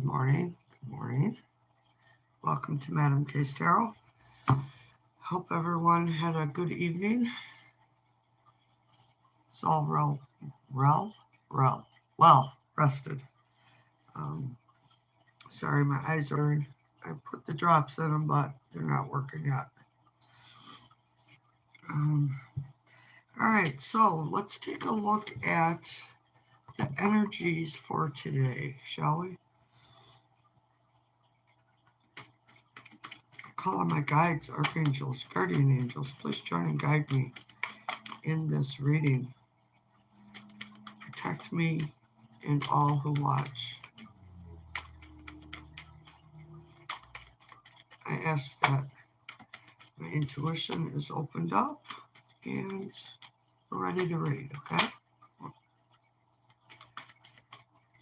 Good morning. Good morning. Welcome to Madam K's Tarot. Hope everyone had a good evening. It's all well rested. Um, Sorry, my eyes are. I put the drops in them, but they're not working yet. Um, all right, so let's take a look at the energies for today, shall we? Call on my guides, archangels, guardian angels. Please join and guide me in this reading. Protect me and all who watch. I ask that my intuition is opened up and we're ready to read, okay? Let's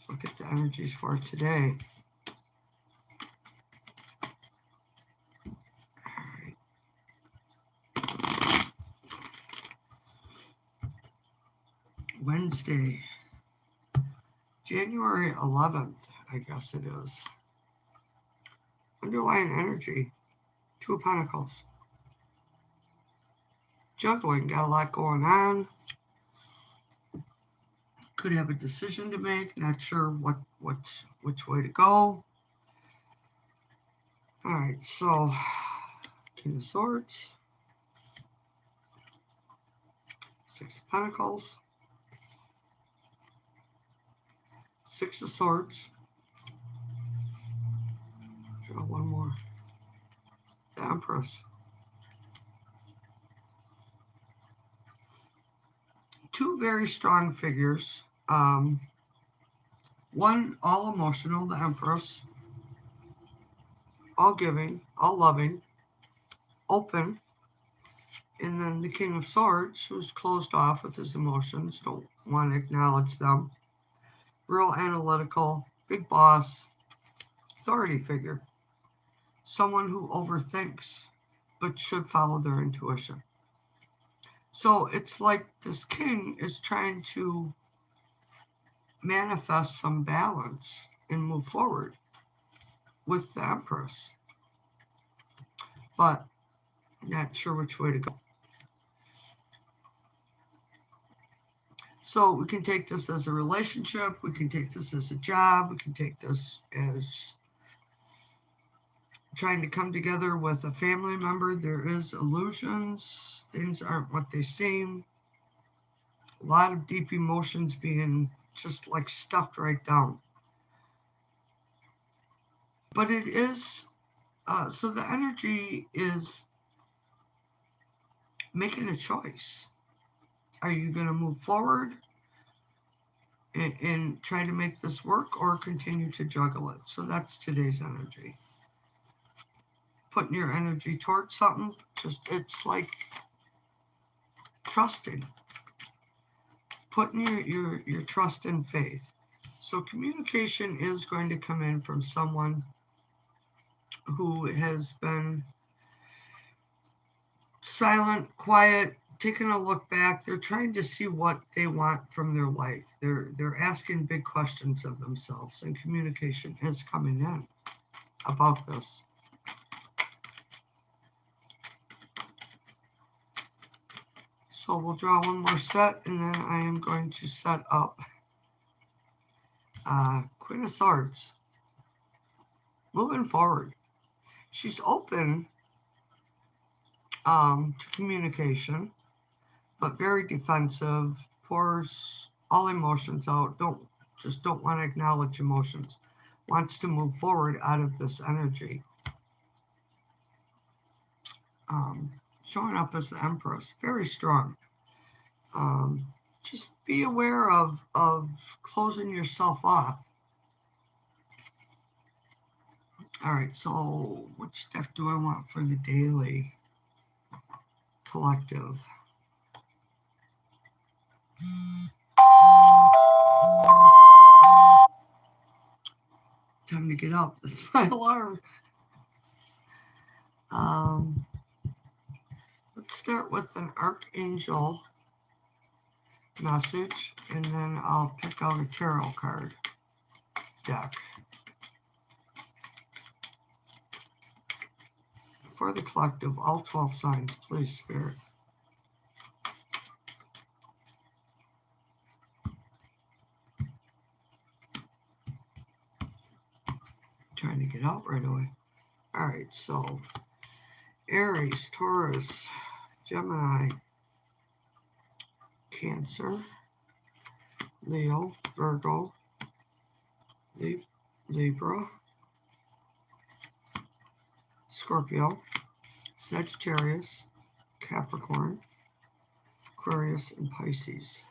look at the energies for today. Wednesday, January 11th, I guess it is. Underlying energy, Two of Pentacles. Juggling, got a lot going on. Could have a decision to make, not sure which way to go. All right, so King of Swords, Six of Pentacles, Six of Swords. Draw one more. The Empress. Two very strong figures. One all emotional, the Empress, all giving, all loving, open. And then the King of Swords, who's closed off with his emotions, don't want to acknowledge them. Real analytical, big boss, authority figure. Someone who overthinks, but should follow their intuition. So it's like this king is trying to manifest some balance and move forward with the Empress, but not sure which way to go. So we can take this as a relationship, we can take this as a job, we can take this as trying to come together with a family member. There is illusions, things aren't what they seem. A lot of deep emotions being just like stuffed right down. But it is, so the energy is making a choice. Are you going to move forward and try to make this work, or continue to juggle it? So that's today's energy. Putting your energy towards something, it's like trusting. Putting your trust and faith. So communication is going to come in from someone who has been silent, quiet, taking a look back. They're trying to see what they want from their life. They're asking big questions of themselves, and communication is coming in about this. So we'll draw one more set, and then I am going to set up Queen of Swords. Moving forward. She's open to communication, but very defensive, pours all emotions out, don't want to acknowledge emotions, wants to move forward out of this energy. Showing up as the Empress, very strong. Just be aware of closing yourself off. All right, so which deck do I want for the daily collective? Time to get up. That's my alarm. Let's start with an archangel message, and then I'll pick out a tarot card deck. for the collective, all 12 signs, please, Spirit. Trying to get out right away. All right, so Aries, Taurus, Gemini, Cancer, Leo, Virgo, Libra, Scorpio, Sagittarius, Capricorn, Aquarius, and Pisces.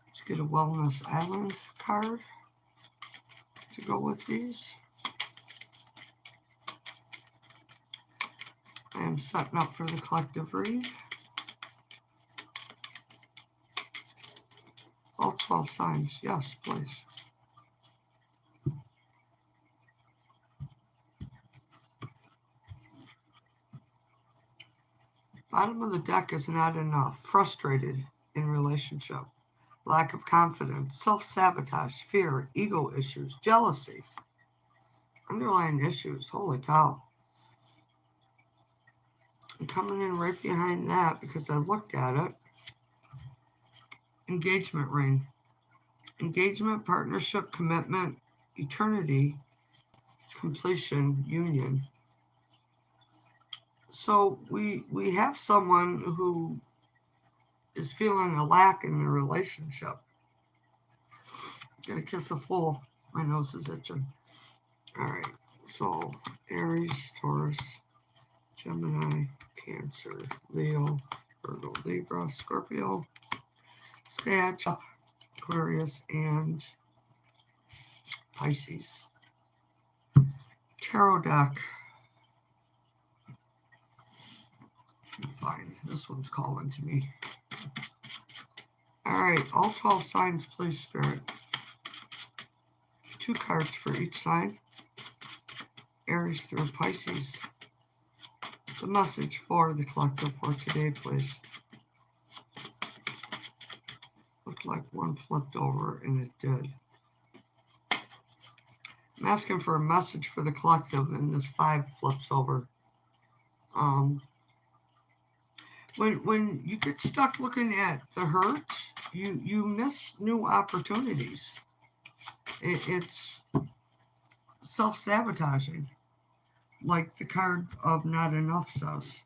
Let's get a Wellness Island card to go with these. I am setting up for the collective read. All 12 signs, yes, please. Bottom of the deck is not enough. Frustrated in relationship. Lack of confidence, self-sabotage, fear, ego issues, jealousy. Underlying issues, holy cow. I'm coming in right behind that because I looked at it. Engagement ring. Engagement, partnership, commitment, eternity, completion, union. So we have someone who is feeling a lack in the relationship. Get a kiss of fool. My nose is itching. All right. So Aries, Taurus, Gemini, Cancer, Leo, Virgo, Libra, Scorpio, Sag, Aquarius, and Pisces. Tarot deck. Fine. This one's calling to me. All right. All 12 signs, please, Spirit. 2 cards for each sign. Aries through Pisces. The message for the collective for today, please. Looked like one flipped over, and it did. I'm asking for a message for the collective, and this 5 flips over. When you get stuck looking at the hurt, you miss new opportunities. It's self-sabotaging, like the card of not enough says.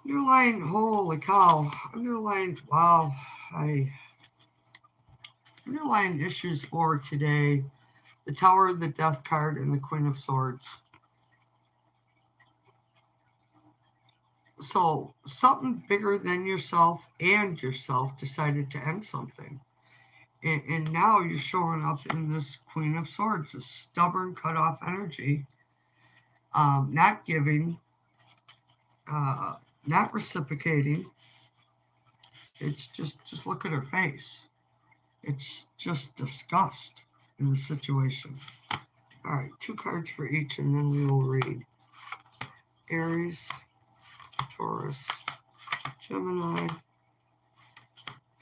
Underlying, holy cow, underlying issues for today, the Tower of the Death card and the Queen of Swords. So something bigger than yourself and yourself decided to end something. And now you're showing up in this Queen of Swords, this stubborn, cut-off energy, not giving, not reciprocating. It's just look at her face. It's just disgust in the situation. All right, 2 cards for each, and then we will read. Aries, Taurus, Gemini,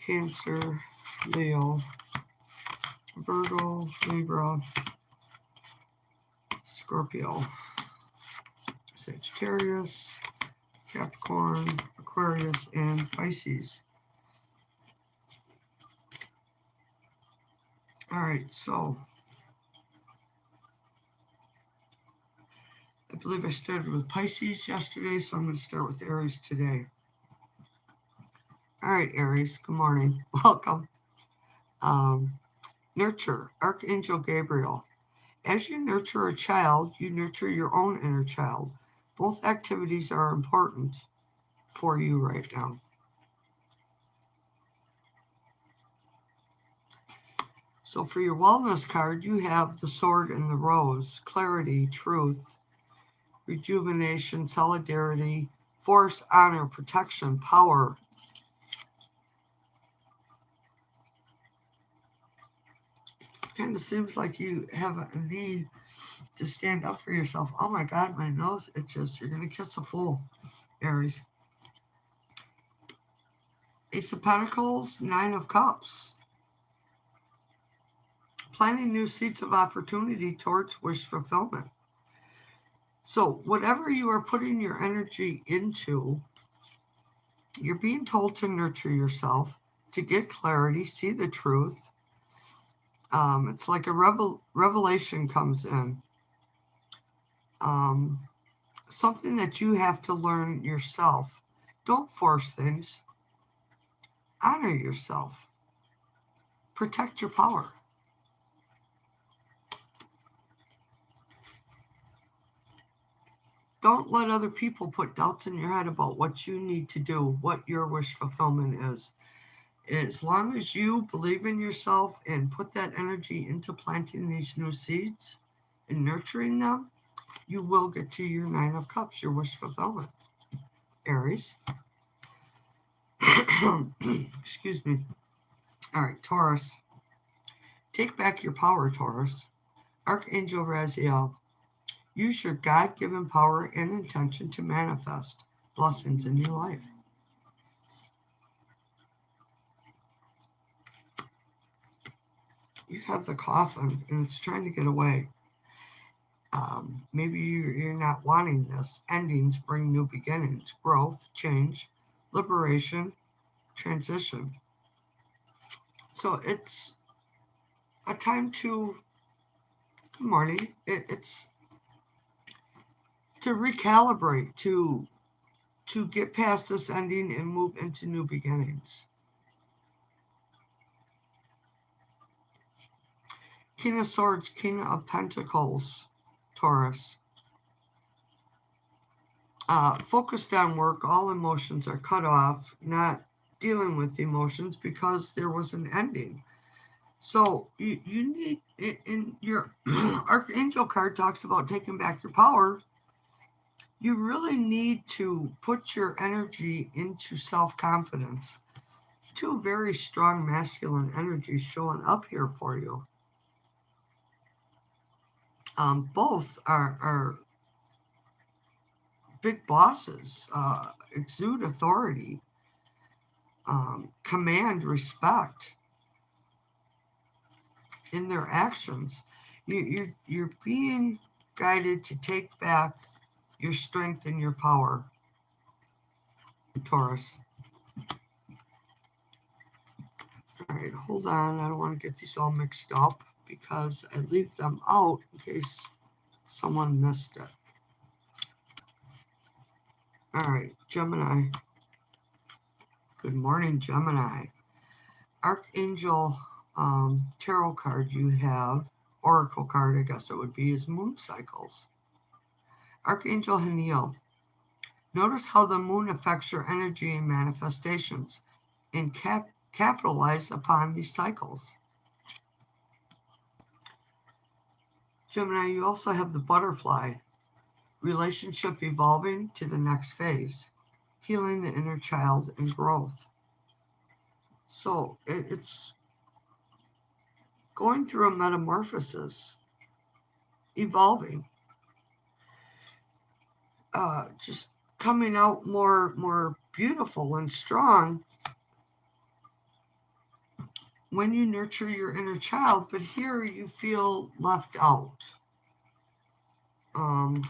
Cancer, Leo, Virgo, Libra, Scorpio, Sagittarius, Capricorn, Aquarius, and Pisces. All right, so I believe I started with Pisces yesterday, so I'm going to start with Aries today. All right, Aries, good morning. Welcome. Nurture, Archangel Gabriel. As you nurture a child, you nurture your own inner child. Both activities are important for you right now. So for your wellness card, you have the Sword and the Rose, clarity, truth, rejuvenation, solidarity, force, honor, protection, power. Kind of seems like you have a need to stand up for yourself. Oh my God, my nose itches. You're going to kiss a fool, Aries. Ace of Pentacles, 9 of Cups. planting new seeds of opportunity towards wish fulfillment. So, whatever you are putting your energy into, you're being told to nurture yourself, to get clarity, see the truth. It's like a revelation comes in. Something that you have to learn yourself. Don't force things. Honor yourself. Protect your power. Don't let other people put doubts in your head about what you need to do, what your wish fulfillment is. As long as you believe in yourself and put that energy into planting these new seeds and nurturing them, you will get to your Nine of Cups, your wish fulfillment. Aries. Excuse me. All right, Taurus. Take back your power, Taurus. Archangel Raziel. Use your God-given power and intention to manifest blessings in your life. You have the coffin and it's trying to get away. Maybe you're not wanting this. Endings bring new beginnings, growth, change, liberation, transition. So it's a time to, good morning, it's to recalibrate, to get past this ending and move into new beginnings. King of Swords, King of Pentacles, Taurus. Focused on work, all emotions are cut off, not dealing with emotions because there was an ending. So you need, in your Archangel card talks about taking back your power. You really need to put your energy into self-confidence. Two very strong masculine energies showing up here for you. Both are big bosses, exude authority, command respect in their actions. You're being guided to take back your strength and your power, Taurus. All right, hold on. I don't want to get these all mixed up because I leave them out in case someone missed it. All right, Gemini. Good morning, Gemini. Archangel tarot card you have, oracle card, I guess it would be, is moon cycles. Archangel Haniel. Notice how the moon affects your energy and manifestations, and capitalize upon these cycles. Gemini, you also have the butterfly. Relationship evolving to the next phase. Healing the inner child and growth. So it's going through a metamorphosis, evolving, just coming out more beautiful and strong when you nurture your inner child. But here you feel left out. You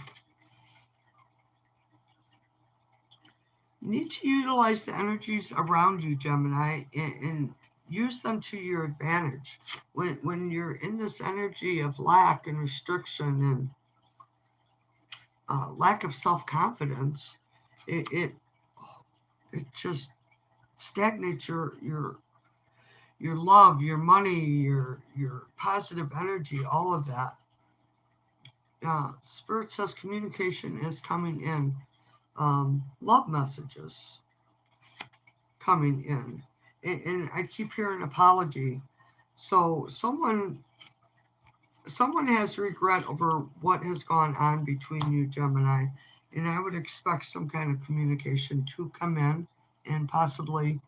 need to utilize the energies around you, Gemini, and use them to your advantage. When you're in this energy of lack and restriction and lack of self-confidence, it just stagnates your love, your money, your positive energy, all of that. Spirit says communication is coming in. Love messages coming in. And I keep hearing apology. So someone has regret over what has gone on between you, Gemini, and I would expect some kind of communication to come in and possibly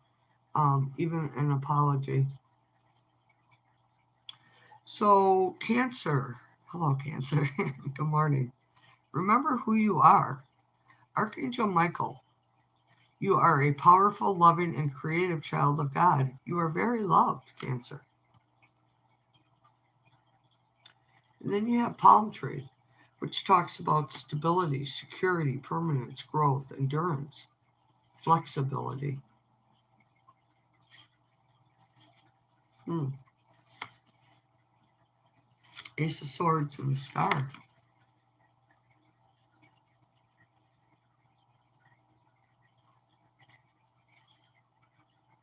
even an apology. So Cancer, hello Cancer, good morning. Remember who you are. Archangel Michael, you are a powerful, loving, and creative child of God. You are very loved, Cancer. And then you have palm tree, which talks about stability, security, permanence, growth, endurance, flexibility. Ace of Swords and the Star.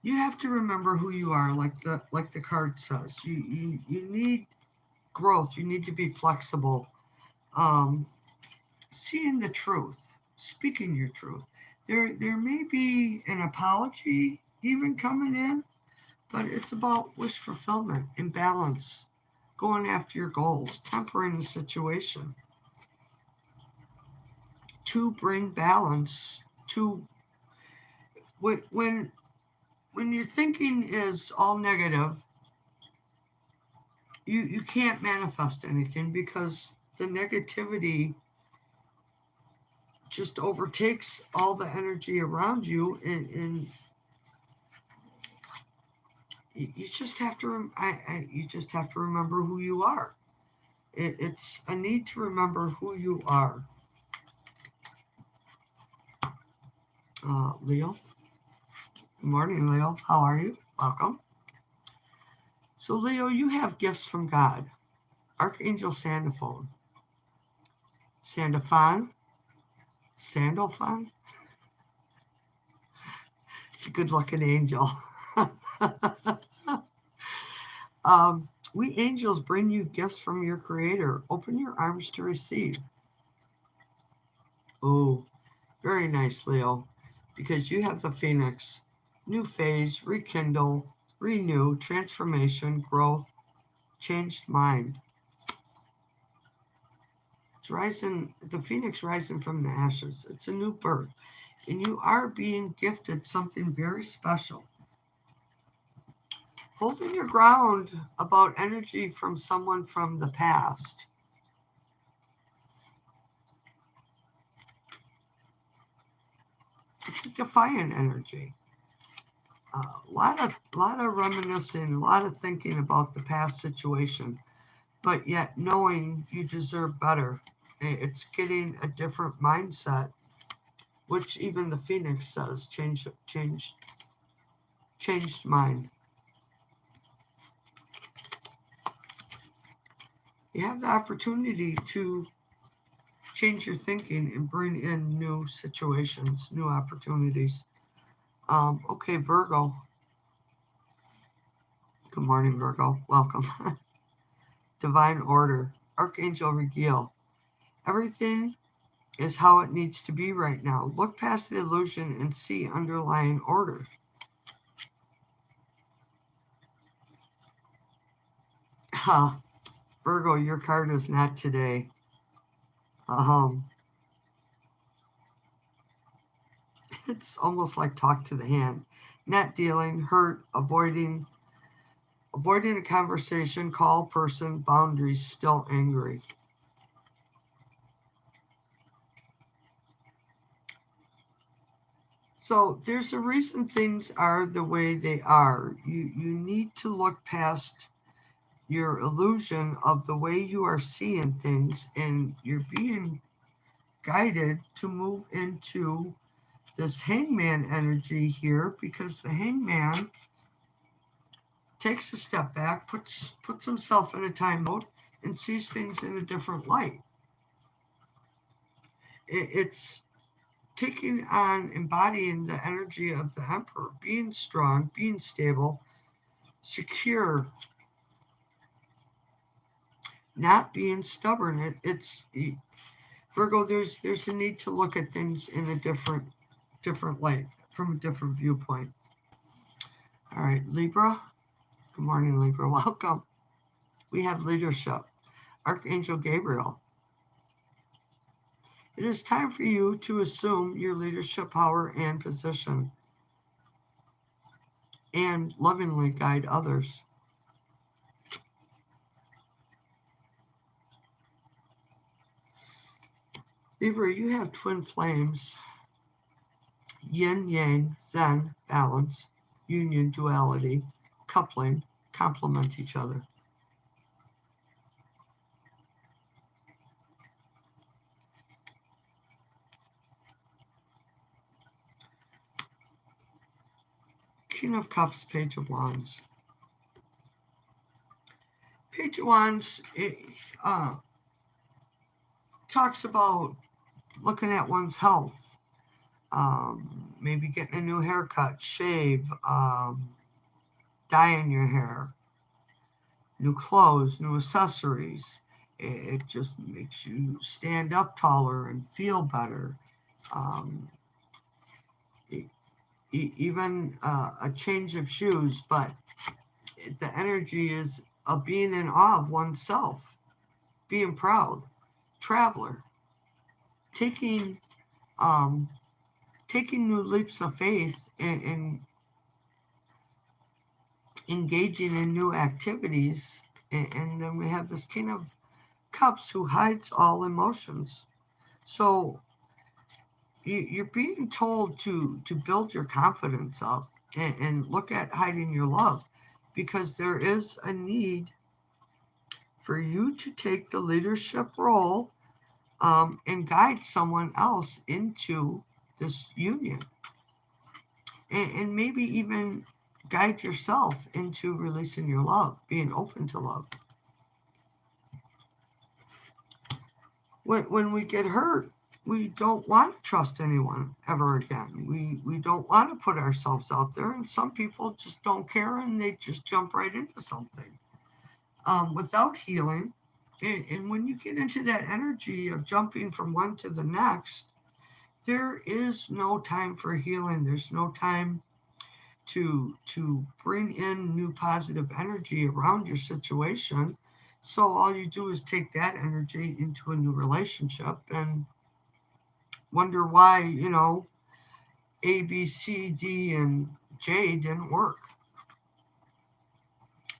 You have to remember who you are, like the card says. You need growth. You need to be flexible. Um, Seeing the truth, speaking your truth. There may be an apology even coming in, but it's about wish fulfillment, imbalance, going after your goals, tempering the situation to bring balance. To when your thinking is all negative, you can't manifest anything because the negativity just overtakes all the energy around you, and you just have to you just have to remember who you are. It's a need to remember who you are. Leo, good morning, Leo. How are you? Welcome. So, Leo, you have gifts from God. Archangel Sandalphon. Sandalphon? Sandalphon? It's a good looking angel. We angels bring you gifts from your Creator. Open your arms to receive. Oh, very nice, Leo, because you have the Phoenix. New phase, rekindle, renew, transformation, growth, changed mind. It's rising, the Phoenix rising from the ashes. It's a new birth. And you are being gifted something very special. Holding your ground about energy from someone from the past. It's a defiant energy. A lot of reminiscing, a lot of thinking about the past situation, but yet knowing you deserve better. It's getting a different mindset, which even the Phoenix says changed mind. You have the opportunity to change your thinking and bring in new situations, new opportunities. Okay, Virgo. Good morning, Virgo. Welcome. Divine order. Archangel Regiel. Everything is how it needs to be right now. Look past the illusion and see underlying order. Virgo, your card is not today. It's almost like talk to the hand. Not dealing, hurt, avoiding a conversation, call person, boundaries, still angry. So there's a reason things are the way they are. You need to look past your illusion of the way you are seeing things, and you're being guided to move into this hangman energy here, because the hangman takes a step back, puts himself in a time mode, and sees things in a different light. It's taking on, embodying the energy of the emperor, being strong, being stable, secure, not being stubborn. It's Virgo. There's a need to look at things in a different light, from a different viewpoint. All right, Libra. Good morning, Libra. Welcome. We have leadership. Archangel Gabriel. It is time for you to assume your leadership power and position and lovingly guide others. Libra, you have twin flames. Yin, yang, zen, balance, union, duality, coupling, complement each other. King of Cups, Page of Wands. Page of Wands talks about looking at one's health, maybe getting a new haircut, shave, dyeing your hair, new clothes, new accessories. It just makes you stand up taller and feel better. Um, Even a change of shoes, but the energy is of being in awe of oneself, being proud, traveler, taking um, taking new leaps of faith and engaging in new activities. And then we have this King of Cups who hides all emotions. So you're being told to build your confidence up and look at hiding your love, because there is a need for you to take the leadership role, and guide someone else into this union, and maybe even guide yourself into releasing your love, being open to love. When we get hurt, we don't want to trust anyone ever again. We don't want to put ourselves out there, and some people just don't care and they just jump right into something without healing. And when you get into that energy of jumping from one to the next, there is no time for healing. There's no time to bring in new positive energy around your situation. So all you do is take that energy into a new relationship and wonder why, A, B, C, D, and J didn't work.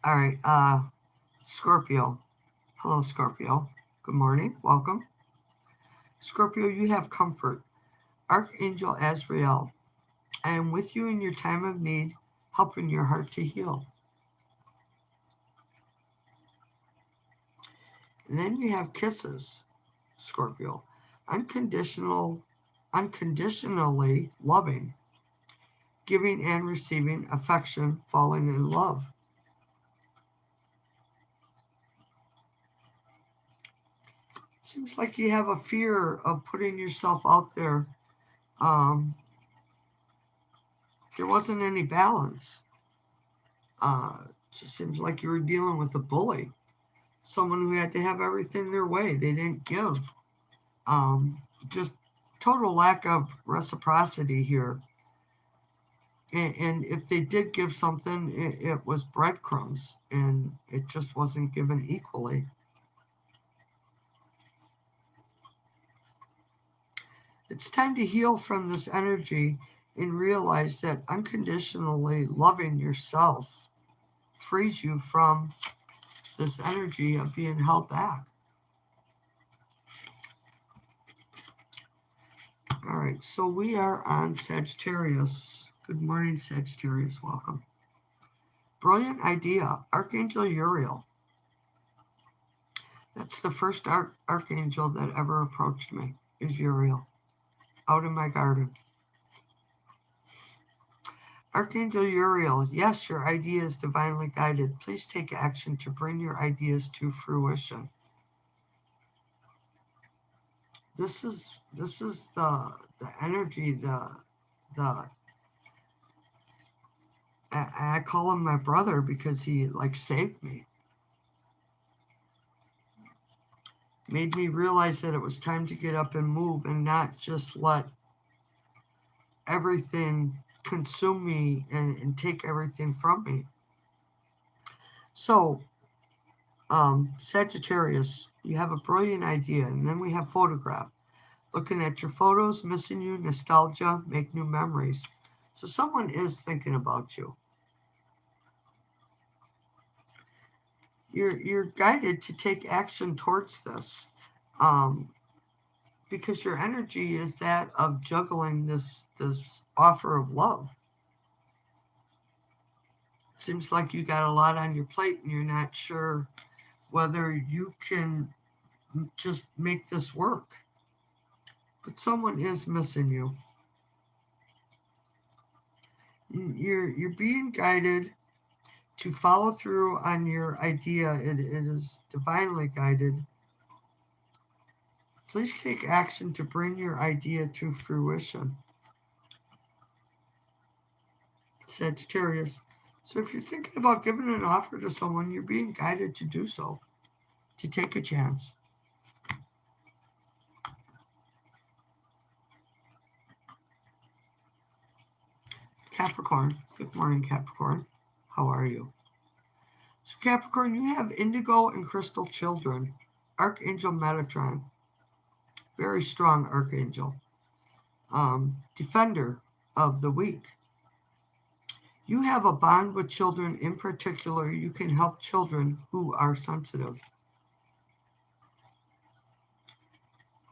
All right, Scorpio. Hello, Scorpio. Good morning. Welcome. Scorpio, you have comfort. Archangel Azrael, I am with you in your time of need, helping your heart to heal. And then you have kisses, Scorpio. Unconditionally loving, giving and receiving affection, falling in love. Seems like you have a fear of putting yourself out there. There wasn't any balance. Just seems like you were dealing with a bully, someone who had to have everything their way. They didn't give. Just total lack of reciprocity here. And if they did give something, it was breadcrumbs, and it just wasn't given equally. It's time to heal from this energy and realize that unconditionally loving yourself frees you from this energy of being held back. All right, so we are on Sagittarius. Good morning, Sagittarius. Welcome. Brilliant idea. Archangel Uriel. That's the first archangel that ever approached me, is Uriel, out in my garden. Archangel Uriel, yes, your idea is divinely guided. Please take action to bring your ideas to fruition. This is the energy, I call him my brother because he saved me. Made me realize that it was time to get up and move and not just let everything consume me and take everything from me. So, Sagittarius, you have a brilliant idea. And then we have photograph. Looking at your photos, missing you, nostalgia, make new memories. So someone is thinking about you. You're guided to take action towards this, because your energy is that of juggling this offer of love. Seems like you got a lot on your plate and you're not sure whether you can just make this work. But someone is missing you. You're being guided to follow through on your idea. It is divinely guided. Please take action to bring your idea to fruition. Sagittarius. So if you're thinking about giving an offer to someone, you're being guided to do so, to take a chance. Capricorn. Good morning, Capricorn. How are you? So Capricorn, you have indigo and crystal children. Archangel Metatron. Very strong archangel. Defender of the weak. You have a bond with children. In particular, you can help children who are sensitive.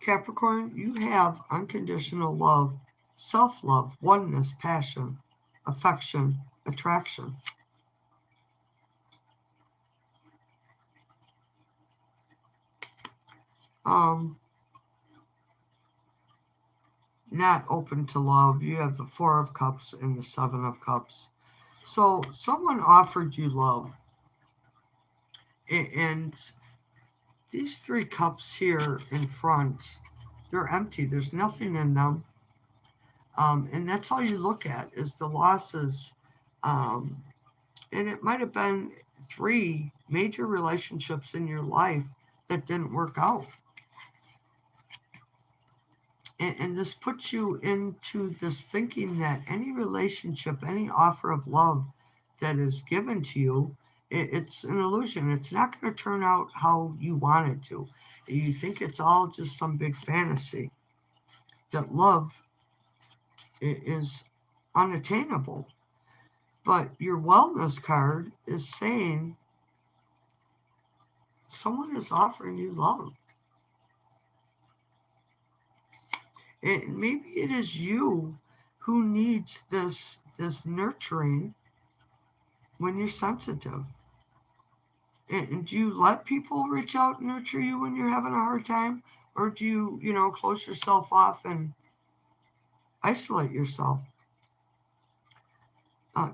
Capricorn, you have unconditional love, self-love, oneness, passion, affection, attraction. Not open to love. You have the Four of Cups and the Seven of Cups. So someone offered you love. And these three cups here in front, they're empty. There's nothing in them. And that's all you look at is the losses. And it might have been 3 major relationships in your life that didn't work out. And this puts you into this thinking that any relationship, any offer of love that is given to you, it's an illusion. It's not going to turn out how you want it to. You think it's all just some big fantasy. That love is unattainable. But your wellness card is saying someone is offering you love. And maybe it is you who needs this nurturing when you're sensitive. And do you let people reach out and nurture you when you're having a hard time? Or do you, close yourself off and isolate yourself?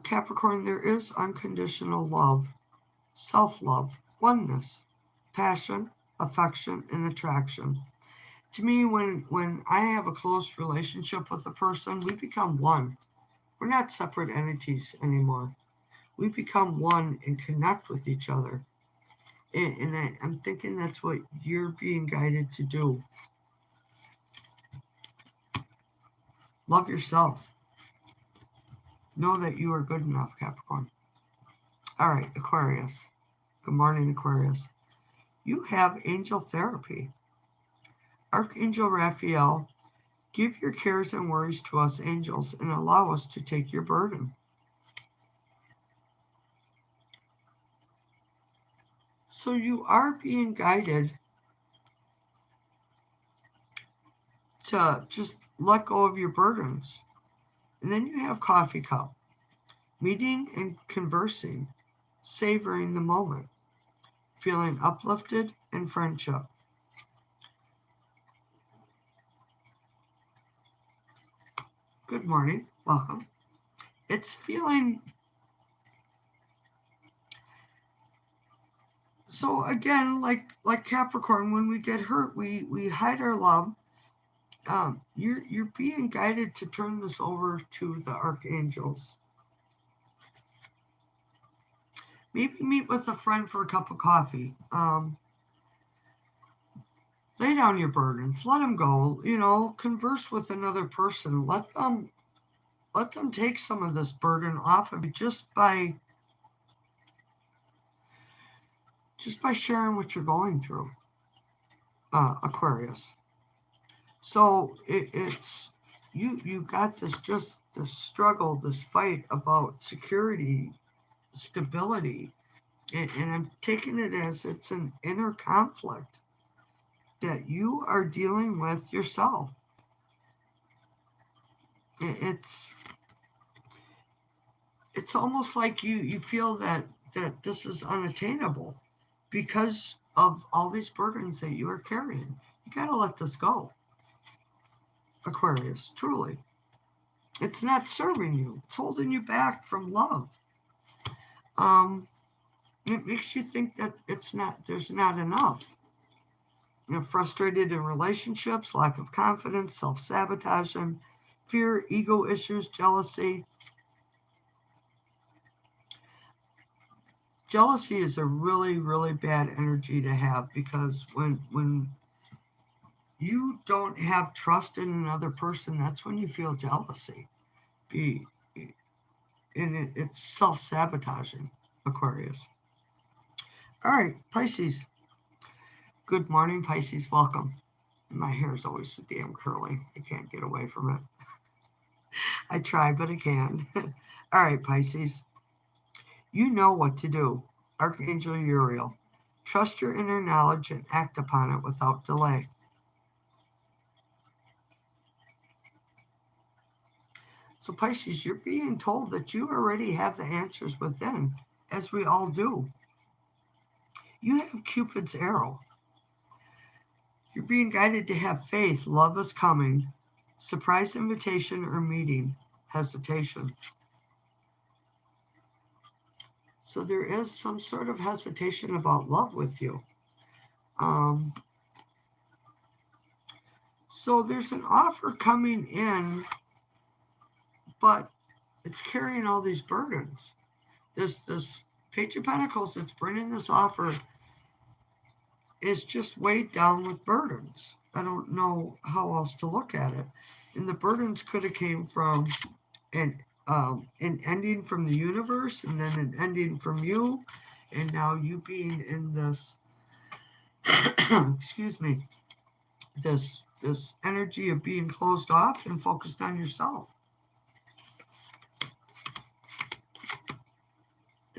Capricorn, there is unconditional love, self-love, oneness, passion, affection, and attraction. To me, when I have a close relationship with a person, we become one. We're not separate entities anymore. We become one and connect with each other. And I'm thinking that's what you're being guided to do. Love yourself. Know that you are good enough, Capricorn. All right, Aquarius. Good morning, Aquarius. You have angel therapy. Archangel Raphael, give your cares and worries to us angels and allow us to take your burden. So you are being guided to just let go of your burdens. And then you have coffee cup, meeting and conversing, savoring the moment, feeling uplifted and friendship. Good morning, welcome. It's feeling, so again, like Capricorn, when we get hurt, we hide our love. You're being guided to turn this over to the archangels. Maybe meet with a friend for a cup of coffee. Lay down your burdens, let them go. Converse with another person. Let them take some of this burden off of you just by sharing what you're going through, Aquarius. So it's you got this struggle, this fight about security, stability, and I'm taking it as it's an inner conflict that you are dealing with yourself. It's almost like you feel that this is unattainable because of all these burdens that you are carrying. You got to let this go, Aquarius, truly. It's not serving you. It's holding you back from love. Um, it makes you think that there's not enough. You're frustrated in relationships, lack of confidence, self-sabotaging, fear, ego issues, jealousy. Jealousy is a really, really bad energy to have, because when you don't have trust in another person, that's when you feel jealousy. Be and it's self-sabotaging, Aquarius. All right, Pisces. Good morning, Pisces. Welcome. My hair is always so damn curly. I can't get away from it. I try, but I can. All right, Pisces. You know what to do. Archangel Uriel. Trust your inner knowledge and act upon it without delay. So, Pisces, you're being told that you already have the answers within, as we all do. You have Cupid's arrow. You're being guided to have faith. Love is coming. Surprise invitation or meeting. Hesitation. So there is some sort of hesitation about love with you. So there's an offer coming in, but it's carrying all these burdens. This Page of Pentacles that's bringing this offer is just weighed down with burdens. I don't know how else to look at it. And the burdens could have came from an ending from the universe, and then an ending from you, and now you being in this excuse me, this energy of being closed off and focused on yourself.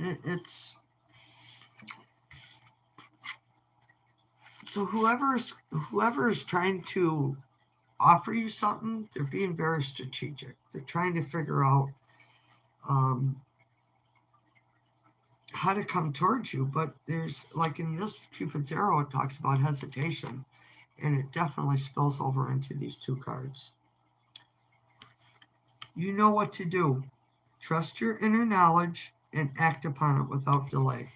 It's so whoever is trying to offer you something, they're being very strategic. They're trying to figure out how to come towards you. But there's, like in this Cupid's arrow, it talks about hesitation, and it definitely spills over into these two cards. You know what to do. Trust your inner knowledge and act upon it without delay.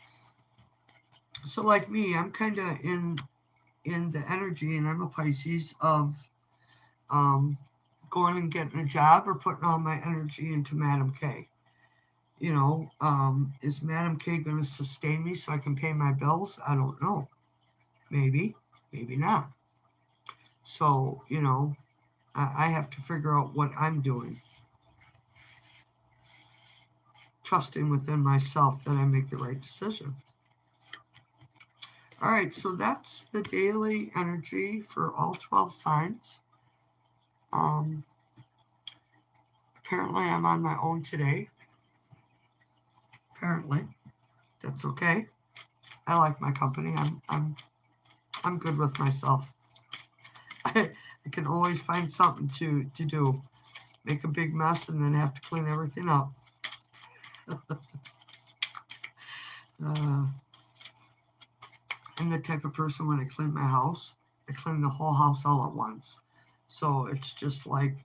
So like me, I'm kind of in the energy, and I'm a Pisces, of going and getting a job or putting all my energy into Madam K. You know, is Madam K going to sustain me so I can pay my bills? I don't know. Maybe, maybe not. So, you know, I have to figure out what I'm doing. Trusting within myself that I make the right decision. All right, so that's the daily energy for all 12 signs. Apparently, I'm on my own today. Apparently, that's okay. I like my company. I'm good with myself. I can always find something to do. Make a big mess and then have to clean everything up. I'm the type of person, when I clean my house, I clean the whole house all at once. So it's just like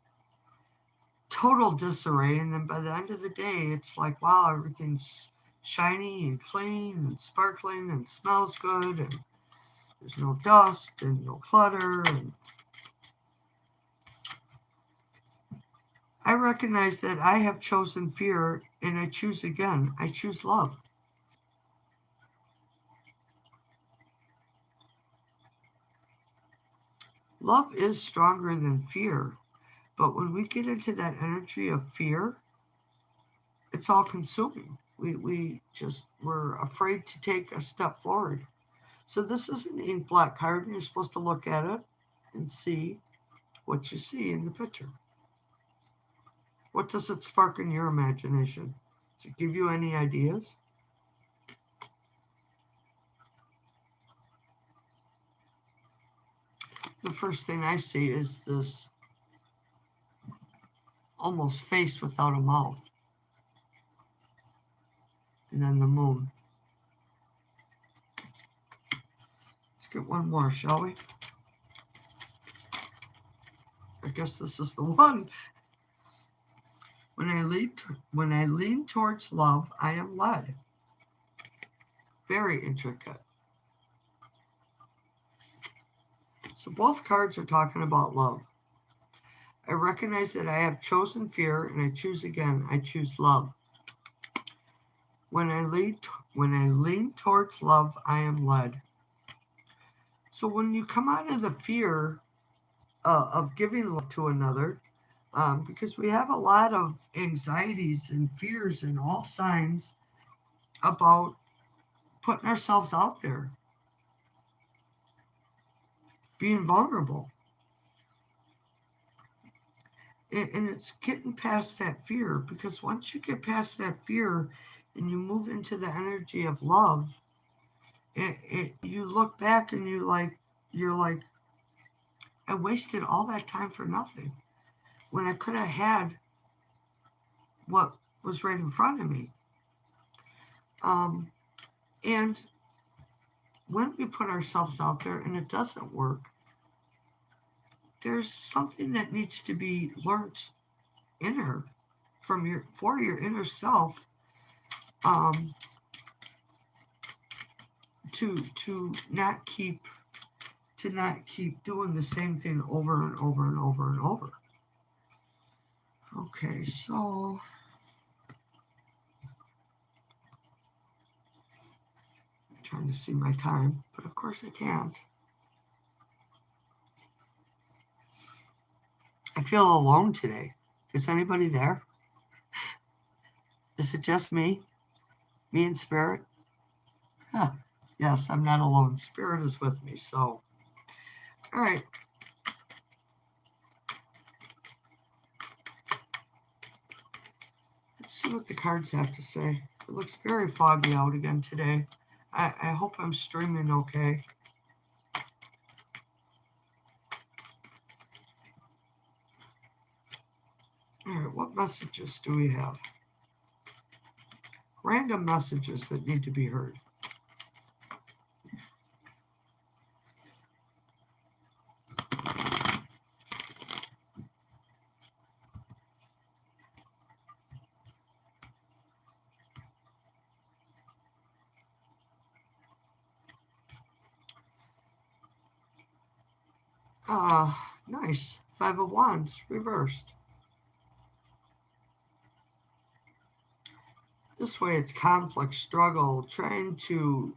total disarray. And then by the end of the day, it's like, wow, everything's shiny and clean and sparkling and smells good. And there's no dust and no clutter. And I recognize that I have chosen fear, and I choose again. I choose love. Love is stronger than fear, but when we get into that energy of fear, it's all consuming. We're afraid to take a step forward. So this is an ink black card, and you're supposed to look at it and see what you see in the picture. What does it spark in your imagination? Does it give you any ideas? The first thing I see is this almost face without a mouth. And then the moon. Let's get one more, shall we? I guess this is the one. When I lean towards love, I am led. Very intricate. So both cards are talking about love. I recognize that I have chosen fear and I choose again. I choose love. When I lean towards love, I am led. So when you come out of the fear of giving love to another, because we have a lot of anxieties and fears and all signs about putting ourselves out there, being vulnerable. And it's getting past that fear, because once you get past that fear and you move into the energy of love, you look back and you're like, I wasted all that time for nothing when I could have had what was right in front of me. And when we put ourselves out there and it doesn't work, there's something that needs to be learned inner for your inner self, to not keep doing the same thing over and over and over and over. Okay, so I'm trying to see my time, but of course I can't. I feel alone today. Is anybody there? Is it just me? Me and Spirit? Huh. Yes, I'm not alone. Spirit is with me. So, all right. Let's see what the cards have to say. It looks very foggy out again today. I hope I'm streaming okay. All right, what messages do we have? Random messages that need to be heard. Nice. Five of Wands, reversed. This way it's conflict, struggle, trying to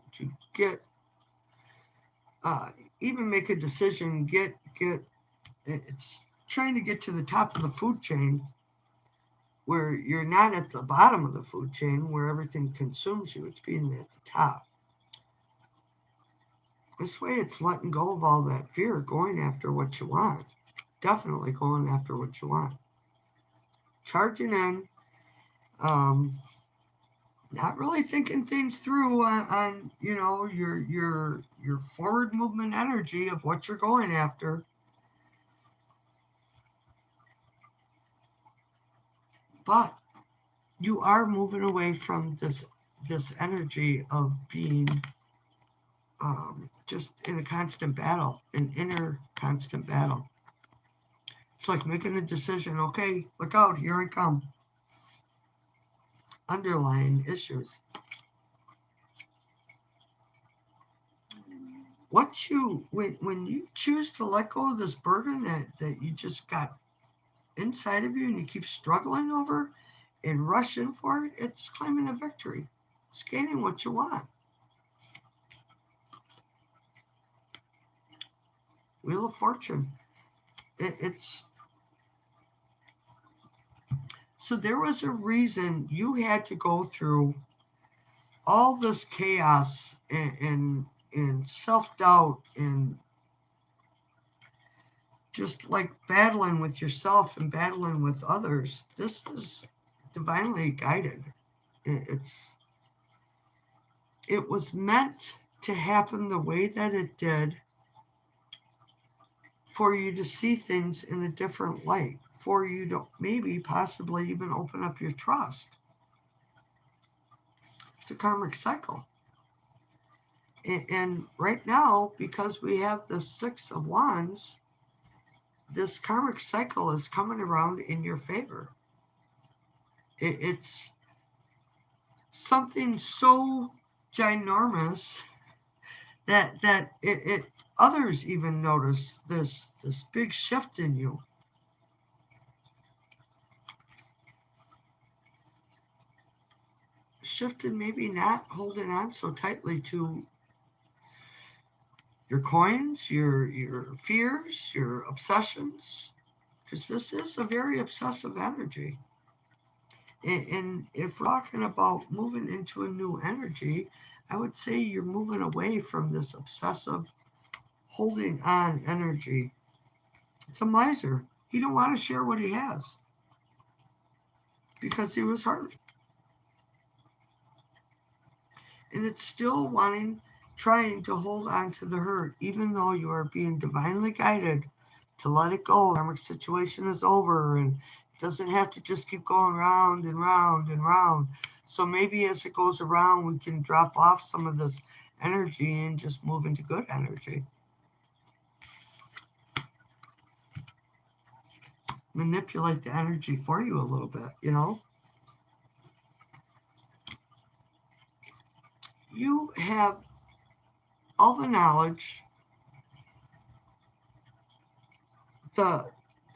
get, even make a decision, it's trying to get to the top of the food chain where you're not at the bottom of the food chain where everything consumes you. It's being at the top. This way it's letting go of all that fear, going after what you want. Definitely going after what you want. Charging in, not really thinking things through on your forward movement energy of what you're going after. But you are moving away from this energy of being just in a constant battle, an inner constant battle. It's like making a decision. Okay, look out, here I come. Underlying issues. When you choose to let go of this burden that you just got inside of you and you keep struggling over and rushing for it, it's claiming a victory. It's gaining what you want. Wheel of Fortune. It's so there was a reason you had to go through all this chaos and self-doubt and just like battling with yourself and battling with others. This is divinely guided. It was meant to happen the way that it did for you to see things in a different light, for you to maybe possibly even open up your trust. It's a karmic cycle. And right now, because we have the Six of Wands, this karmic cycle is coming around in your favor. It's something so ginormous that it others even notice this big shift in you. Shifted, maybe not holding on so tightly to your coins, your fears, your obsessions, because this is a very obsessive energy. And if we're talking about moving into a new energy, I would say you're moving away from this obsessive holding on energy. It's a miser. He don't want to share what he has because he was hurt. And it's still trying to hold on to the hurt, even though you are being divinely guided to let it go. The karmic situation is over and it doesn't have to just keep going round and round and round. So maybe as it goes around, we can drop off some of this energy and just move into good energy. Manipulate the energy for you a little bit, you know? You have all the knowledge, the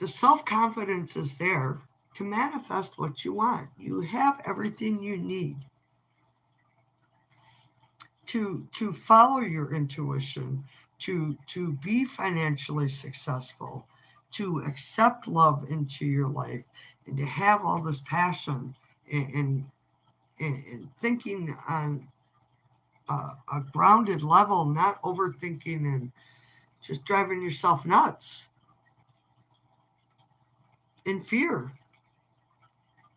self-confidence is there to manifest what you want. You have everything you need to follow your intuition, to be financially successful, to accept love into your life, and to have all this passion and, and thinking on a grounded level, not overthinking and just driving yourself nuts in fear.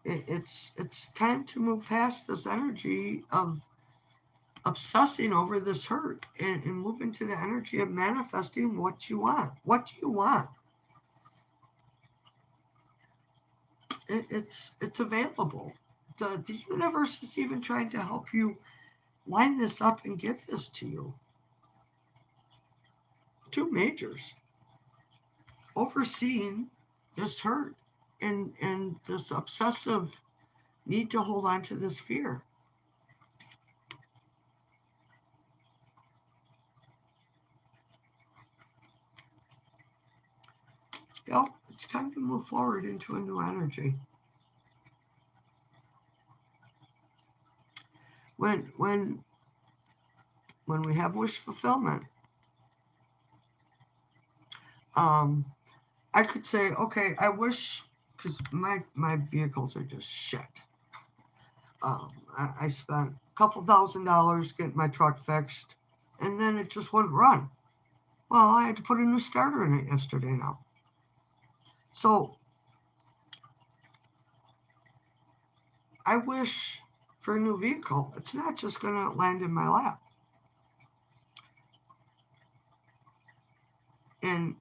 It's time to move past this energy of obsessing over this hurt and move into the energy of manifesting what you want. What do you want? It's available. The universe is even trying to help you line this up and give this to you. Two majors overseeing this hurt and this obsessive need to hold on to this fear. Yep, it's time to move forward into a new energy. When we have wish fulfillment, I could say, okay, I wish, because my vehicles are just shit. I spent a couple $1,000 getting my truck fixed, and then it just wouldn't run. Well, I had to put a new starter in it yesterday now. So I wish for a new vehicle. It's not just going to land in my lap. And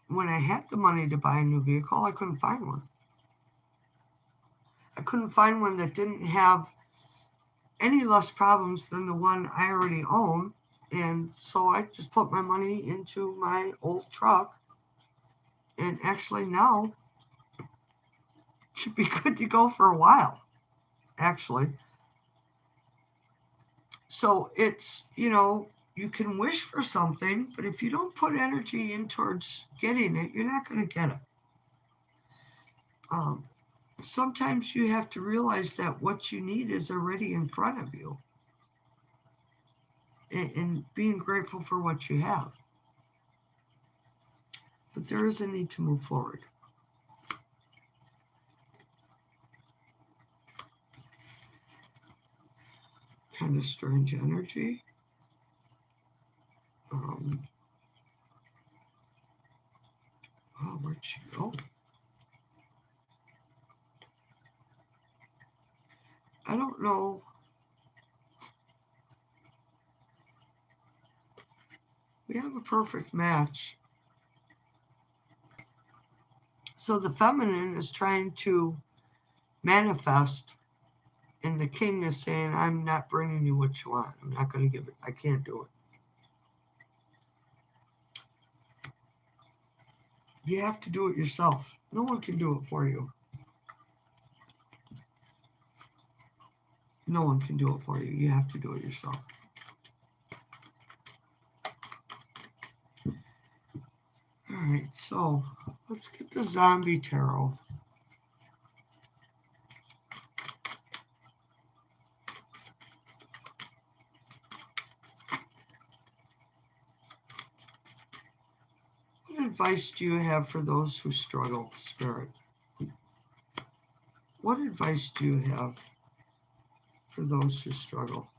when I had the money to buy a new vehicle, I couldn't find one. I couldn't find one that didn't have any less problems than the one I already own. And so I just put my money into my old truck. And actually now it should be good to go for a while, actually. So it's, you can wish for something, but if you don't put energy in towards getting it, you're not going to get it. Sometimes you have to realize that what you need is already in front of you, and being grateful for what you have. But there is a need to move forward. Kind of strange energy. Where'd she go? I don't know. We have a perfect match. So the feminine is trying to manifest, and the king is saying, I'm not bringing you what you want. I'm not going to give it. I can't do it. You have to do it yourself. No one can do it for you. No one can do it for you. You have to do it yourself. All right, so let's get the zombie tarot. What advice do you have for those who struggle, Spirit? What advice do you have for those who struggle?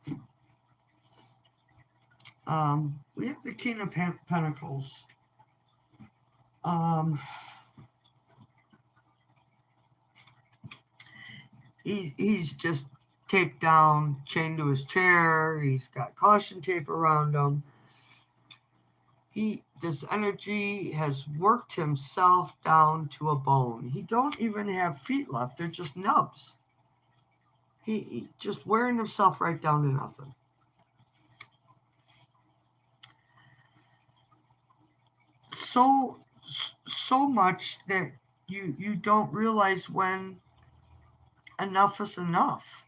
We have the King of Pentacles. He's just taped down, chained to his chair. He's got caution tape around him. This energy has worked himself down to a bone. He don't even have feet left. They're just nubs. He just wearing himself right down to nothing. So much that you don't realize when enough is enough.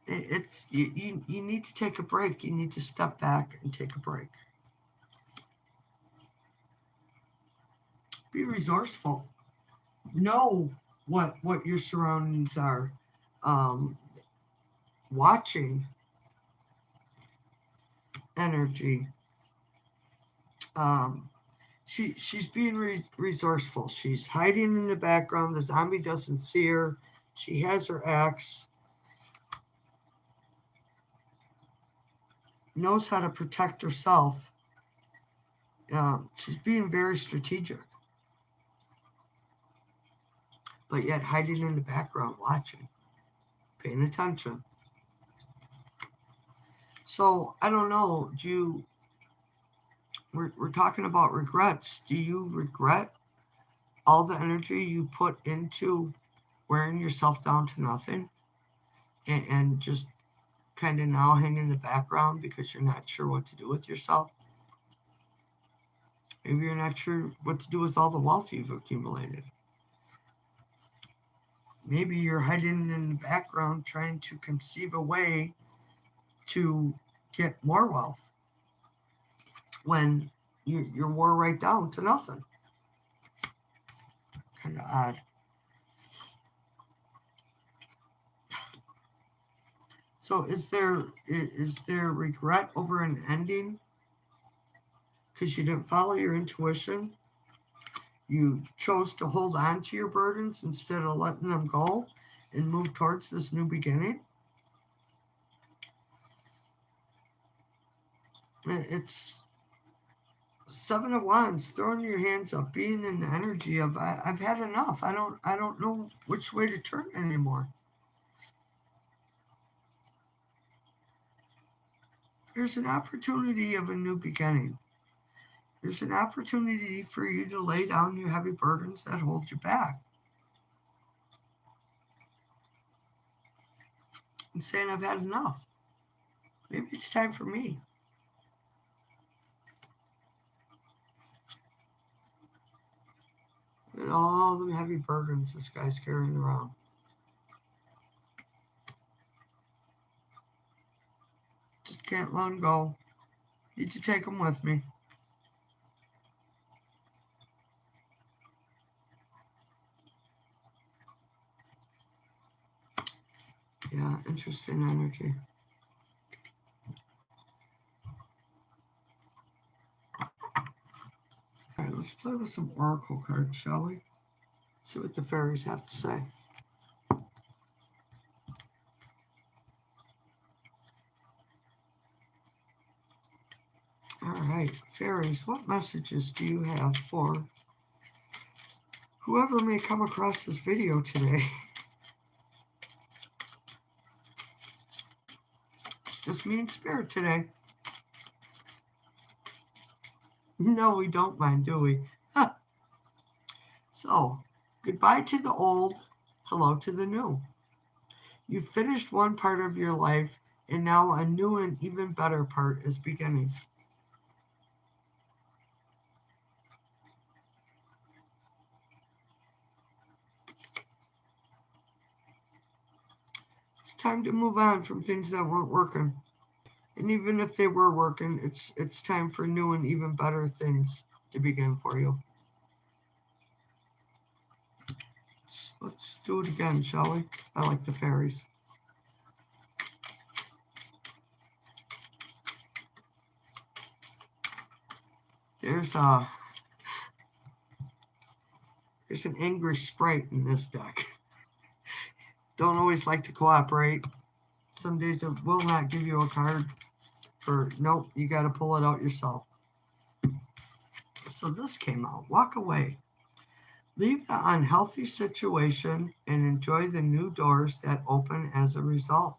You need to take a break. You need to step back and take a break. Be resourceful. Know what your surroundings are. Watching energy. She's being resourceful. She's hiding in the background. The zombie doesn't see her. She has her axe. Knows how to protect herself. She's being very strategic. But yet hiding in the background, watching, paying attention. So, I don't know, we're talking about regrets. Do you regret all the energy you put into wearing yourself down to nothing and just kind of now hang in the background because you're not sure what to do with yourself? Maybe you're not sure what to do with all the wealth you've accumulated. Maybe you're hiding in the background trying to conceive a way to get more wealth when you're wore right down to nothing. Kind of odd. So is there regret over an ending because you didn't follow your intuition? You chose to hold on to your burdens instead of letting them go and move towards this new beginning? It's Seven of Wands, throwing your hands up, being in the energy of I've had enough. I don't know which way to turn anymore. There's an opportunity of a new beginning. There's an opportunity for you to lay down your heavy burdens that hold you back. And saying, I've had enough. Maybe it's time for me. And all the heavy burdens this guy's carrying around. Just can't let them go. Need to take them with me. Yeah, interesting energy. All right, let's play with some oracle cards, shall we? See what the fairies have to say. All right, fairies, what messages do you have for whoever may come across this video today? It's just me and Spirit today. No, we don't mind, do we? So, goodbye to the old, hello to the new. You've finished one part of your life, and now a new and even better part is beginning. time to move on from things that weren't working. And even if they were working, it's time for new and even better things to begin for you. Let's do it again, shall we? I like the fairies. There's an angry sprite in this deck. Don't always like to cooperate. Some days it will not give you a card for nope, you got to pull it out yourself. So this came out. Walk away. Leave the unhealthy situation and enjoy the new doors that open as a result.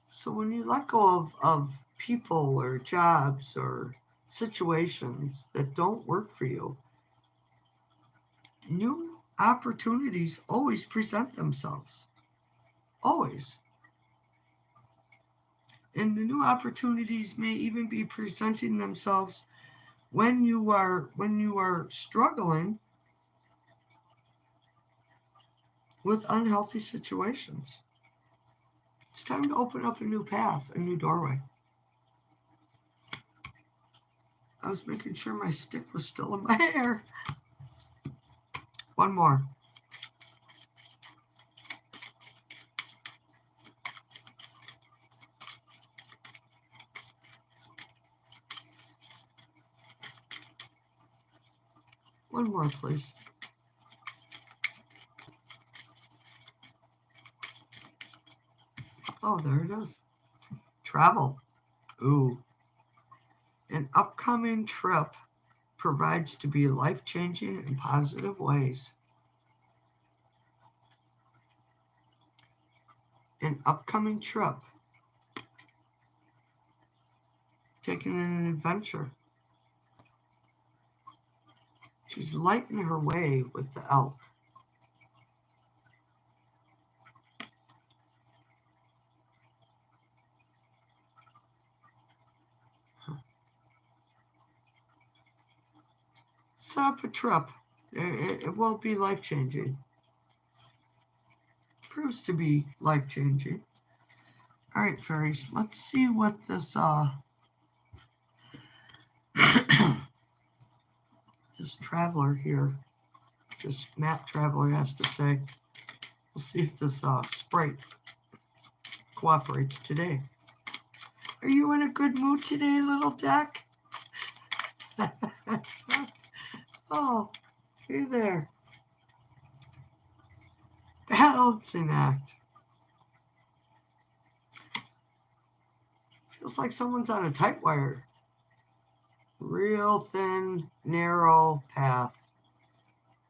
So when you let go of people or jobs or situations that don't work for you, new opportunities always present themselves. Always. And the new opportunities may even be presenting themselves when you are struggling with unhealthy situations. It's time to open up a new path, a new doorway. I was making sure my stick was still in my hair. One more. One more, please. Oh, there it is. Travel. Ooh. An upcoming trip provides to be life-changing in positive ways. An upcoming trip. Taking an adventure. She's lighting her way with the elk. Set up a trip. It will be life-changing. Proves to be life-changing. All right, fairies, let's see what this this traveler here, this map traveler has to say. We'll see if this sprite cooperates today. Are you in a good mood today, little deck? Oh, you there. Balancing act. Feels like someone's on a tight wire. Real thin, narrow path.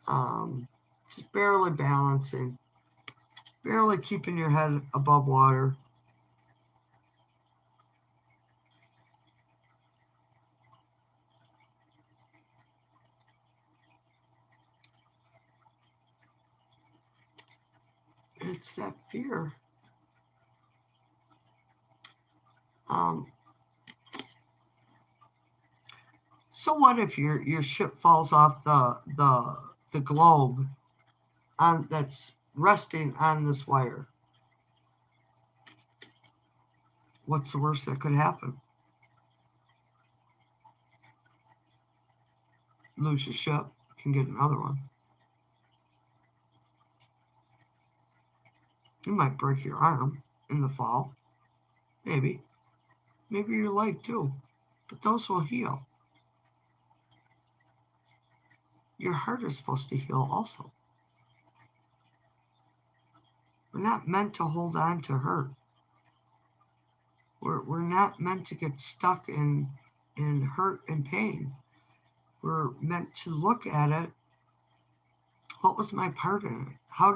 Just barely balancing. Barely keeping your head above water. It's that fear. So what if your ship falls off the globe that's resting on this wire? What's the worst that could happen? Lose your ship, can get another one. You might break your arm in the fall. Maybe. Maybe your leg too. But those will heal. Your heart is supposed to heal also. We're not meant to hold on to hurt. We're not meant to get stuck in hurt and pain. We're meant to look at it. What was my part in it? How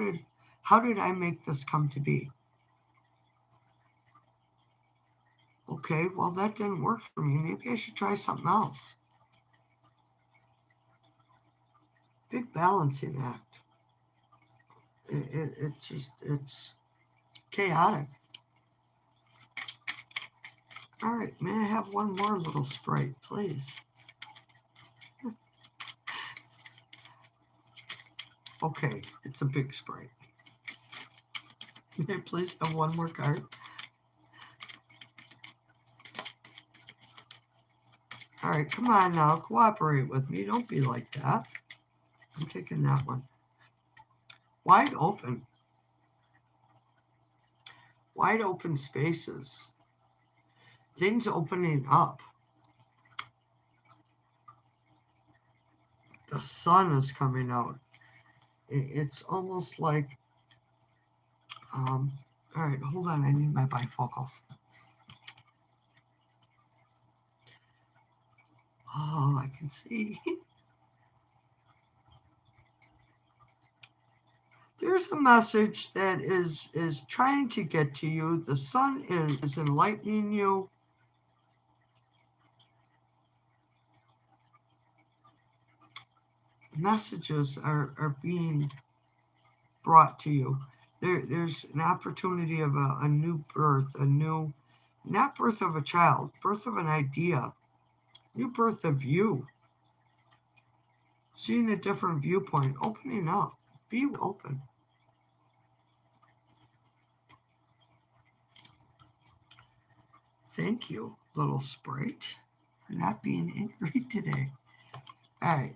did I make this come to be? Okay, well, that didn't work for me. Maybe I should try something else. Big balancing act. It's chaotic. All right, may I have one more little sprite, please? Okay, it's a big sprite. May I please have one more card? All right, come on now. Cooperate with me. Don't be like that. I'm taking that one. Wide open. Wide open spaces. Things opening up. The sun is coming out. It's almost like, all right, hold on. I need my bifocals. Oh, I can see. There's a message that is trying to get to you. The sun is enlightening you. Messages are being brought to you. There's an opportunity of a new birth, not birth of a child, birth of an idea, new birth of you. Seeing a different viewpoint, opening up, be open. Thank you, little sprite, for not being angry today. All right,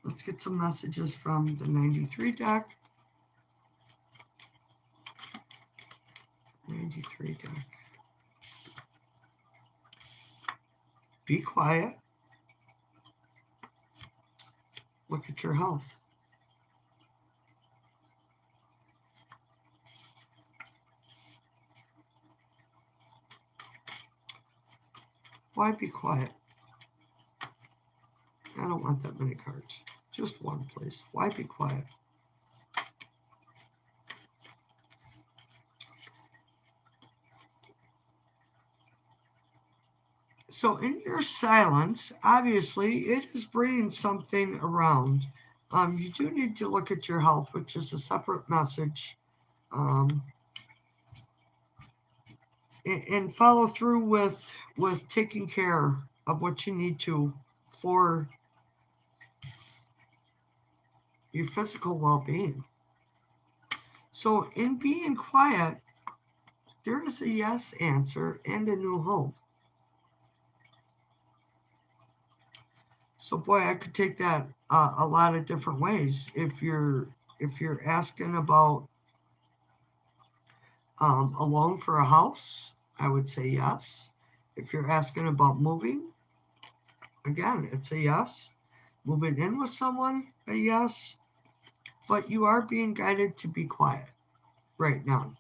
let's get some messages from the 93 deck. 93 deck. Be quiet. Look at your health. Why be quiet? I don't want that many cards. Just one, please. Why be quiet? So in your silence, obviously, it is bringing something around. You do need to look at your health, which is a separate message. And follow through with taking care of what you need to for your physical well-being. So in being quiet, there is a yes answer and a new home. So boy, I could take that a lot of different ways. If you're asking about a loan for a house, I would say yes. If you're asking about moving, again, it's a yes. Moving in with someone, a yes. But you are being guided to be quiet right now.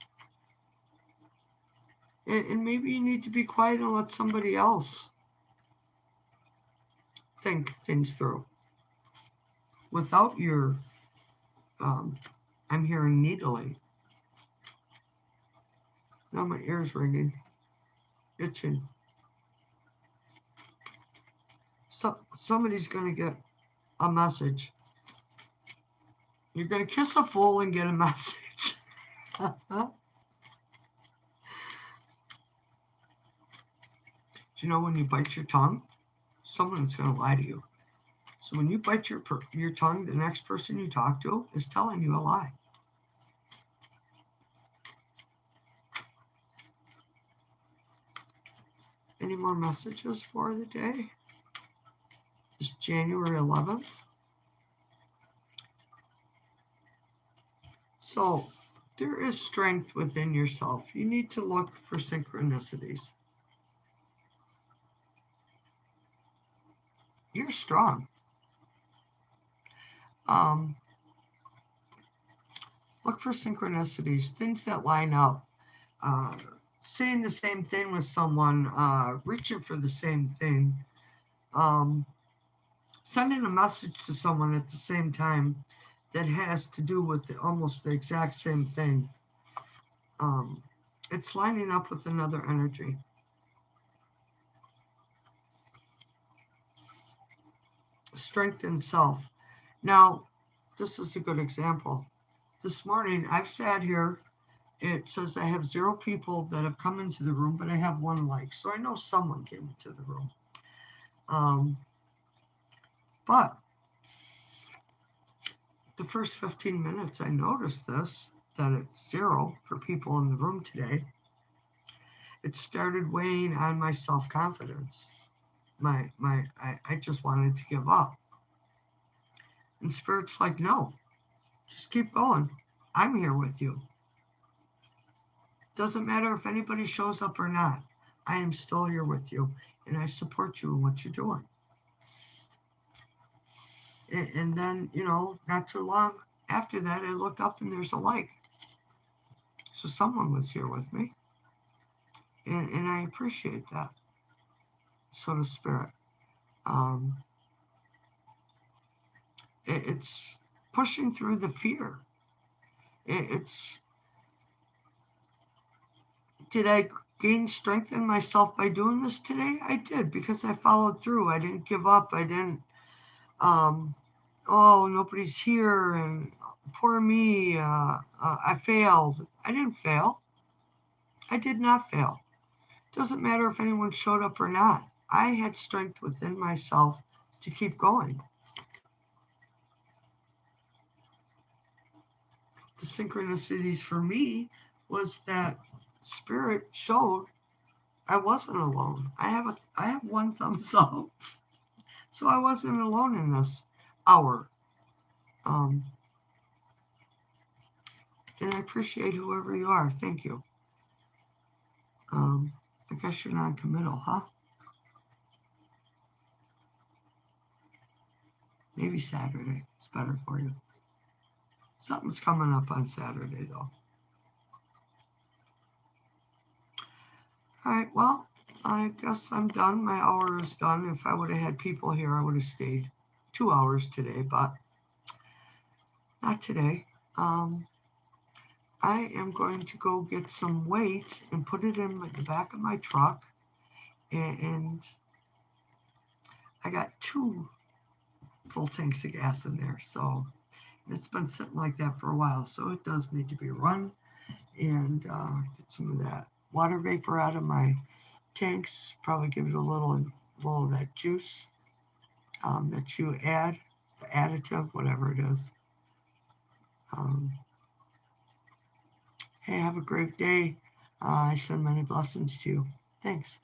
And maybe you need to be quiet and let somebody else think things through. Without your, I'm hearing needling. Now my ear's ringing, itching. So somebody's going to get a message. You're going to kiss a fool and get a message. Do you know when you bite your tongue, someone's going to lie to you. So when you bite your tongue, the next person you talk to is telling you a lie. Any more messages for the day? It's January 11th. So there is strength within yourself. You need to look for synchronicities. You're strong. Look for synchronicities, things that line up. Saying the same thing with someone, reaching for the same thing, sending a message to someone at the same time that has to do with almost the exact same thing. It's lining up with another energy. Strength in self. Now, this is a good example. This morning, I've sat here. It says I have 0 people that have come into the room, but I have 1 like. So I know someone came into the room. But the first 15 minutes, I noticed this. that it's 0 for people in the room today. It started weighing on my self-confidence. I just wanted to give up. And Spirit's like, no, just keep going. I'm here with you. Doesn't matter if anybody shows up or not. I am still here with you, and I support you in what you're doing. And then, not too long after that, I look up and there's a light. So someone was here with me. And I appreciate that. So does Spirit. It's pushing through the fear. Did I gain strength in myself by doing this today? I did, because I followed through. I didn't give up. I didn't, oh, nobody's here and poor me. I failed. I didn't fail. I did not fail. Doesn't matter if anyone showed up or not. I had strength within myself to keep going. The synchronicities for me was that Spirit showed I wasn't alone. I have one thumbs up, so I wasn't alone in this hour. And I appreciate whoever you are. Thank you. I guess you're non-committal, huh? Maybe Saturday is better for you. Something's coming up on Saturday, though. All right, well, I guess I'm done. My hour is done. If I would have had people here, I would have stayed 2 hours today, but not today. I am going to go get some weight and put it in the back of my truck. And I got 2 full tanks of gas in there. So it's been sitting like that for a while. So it does need to be run and get some of that water vapor out of my tanks. Probably give it a little of that juice that you add, the additive, whatever it is. Hey, have a great day. I send many blessings to you. Thanks.